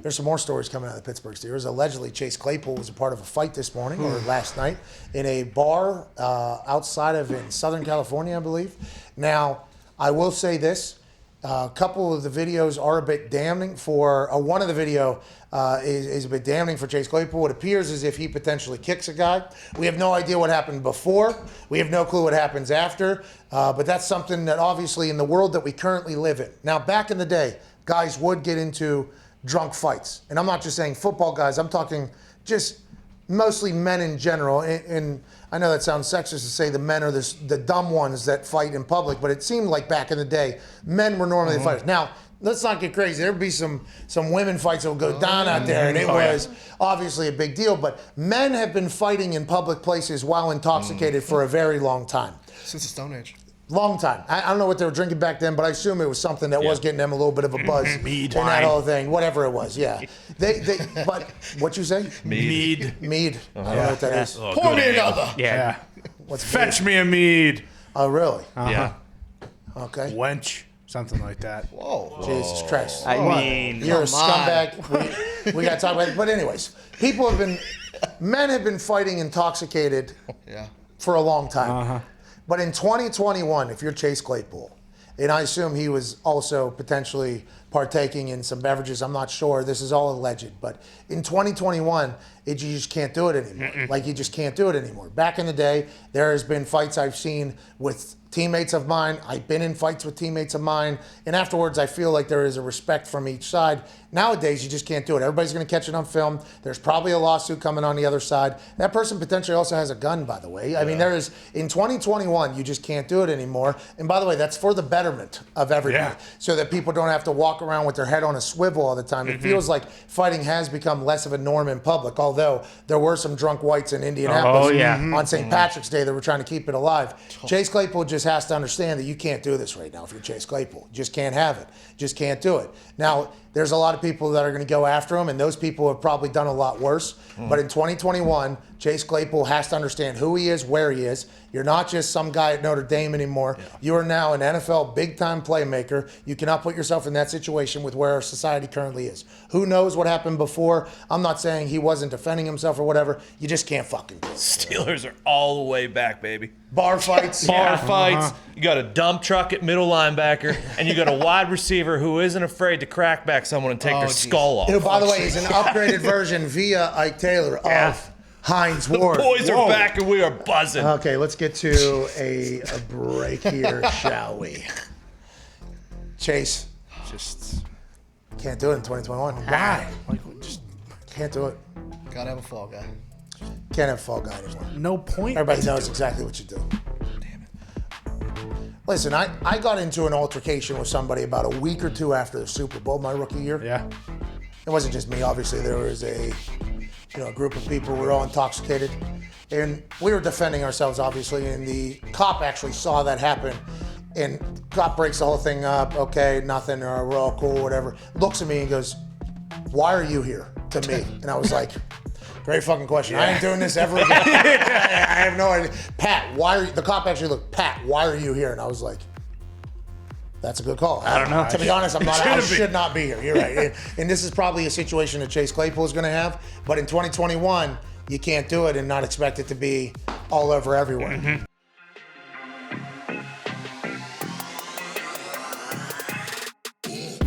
There's some more stories coming out of the Pittsburgh Steelers. Allegedly, Chase Claypool was a part of a fight this morning or last night in a bar outside of in Southern California, I believe. Now, I will say this. A couple of the videos are a bit damning for, one of the video is a bit damning for Chase Claypool. It appears as if he potentially kicks a guy. We have no idea what happened before. We have no clue what happens after. But that's something that obviously in the world that we currently live in. Now, back in the day, guys would get into drunk fights. And I'm not just saying football guys. I'm talking just mostly men in general. And I know that sounds sexist to say the men are the dumb ones that fight in public, but it seemed like back in the day, men were normally the fighters. Now, let's not get crazy. There would be some women fights that would go down out there, and it was obviously a big deal. But men have been fighting in public places while intoxicated for a very long time. Since the Stone Age. Long time. I don't know what they were drinking back then, but I assume it was something that was getting them a little bit of a buzz. Mead. And that whole thing, whatever it was, yeah. But what you say? Mead. Mead. I don't know what that is. Oh, Pour good me ale. another. Yeah. What's Fetch me a mead. Oh, really? Yeah. Okay. Wench. Something like that. Whoa. Jesus Christ. I mean, You're a come on. scumbag. We got to talk about it. But anyways, men have been fighting intoxicated for a long time. But in 2021, if you're Chase Claypool, and I assume he was also potentially partaking in some beverages, I'm not sure. This is all alleged. But in 2021, you just can't do it anymore. Like, you just can't do it anymore. Back in the day, there has been fights I've seen with teammates of mine. I've been in fights with teammates of mine. And afterwards, I feel like there is a respect from each side. Nowadays, you just can't do it. Everybody's going to catch it on film. There's probably a lawsuit coming on the other side. That person potentially also has a gun, by the way. I mean, there is, in 2021, you just can't do it anymore. And by the way, that's for the betterment of everybody. So that people don't have to walk around with their head on a swivel all the time. It feels like fighting has become less of a norm in public, although there were some drunk whites in Indianapolis on St. Patrick's Day that were trying to keep it alive. Chase Claypool just has to understand that you can't do this right now if you're Chase Claypool. You just can't have it. Just can't do it. Now, there's a lot of people that are going to go after him, and those people have probably done a lot worse. But in 2021, Chase Claypool has to understand who he is, where he is. You're not just some guy at Notre Dame anymore. You are now an NFL big-time playmaker. You cannot put yourself in that situation with where our society currently is. Who knows what happened before? I'm not saying he wasn't defending himself or whatever. You just can't fucking do it. Steelers are all the way back, baby. Bar fights. Bar fights. You got a dump truck at middle linebacker, and you got a wide receiver who isn't afraid to crack back someone and take their skull off. Who, by the way, is an upgraded version via Ike Taylor of Hines Ward. The boys are back, and we are buzzing. Okay, let's get to a break here, shall we? Chase, Just can't do it in 2021. Why? like just Can't do it. Gotta have a fall guy. Can't have a fall guy anymore. no point. Everybody knows exactly what you do. Damn it. Listen, I got into an altercation with somebody about a week or two after the Super Bowl, my rookie year. Yeah. It wasn't just me. Obviously, there was a group of people. We were all intoxicated, and we were defending ourselves, obviously. And the cop actually saw that happen, and cop breaks the whole thing up. Okay, nothing. Or we're all cool, whatever. Looks at me and goes, "Why are you here?" To me, and I was like, "Great fucking question. I ain't doing this ever again." I have no idea. Pat, why are you? The cop actually looked. Pat, why are you here? And I was like, that's a good call. I don't know. To be honest, I should not be here. You're right. And this is probably a situation that Chase Claypool is going to have. But in 2021, you can't do it and not expect it to be all over everywhere.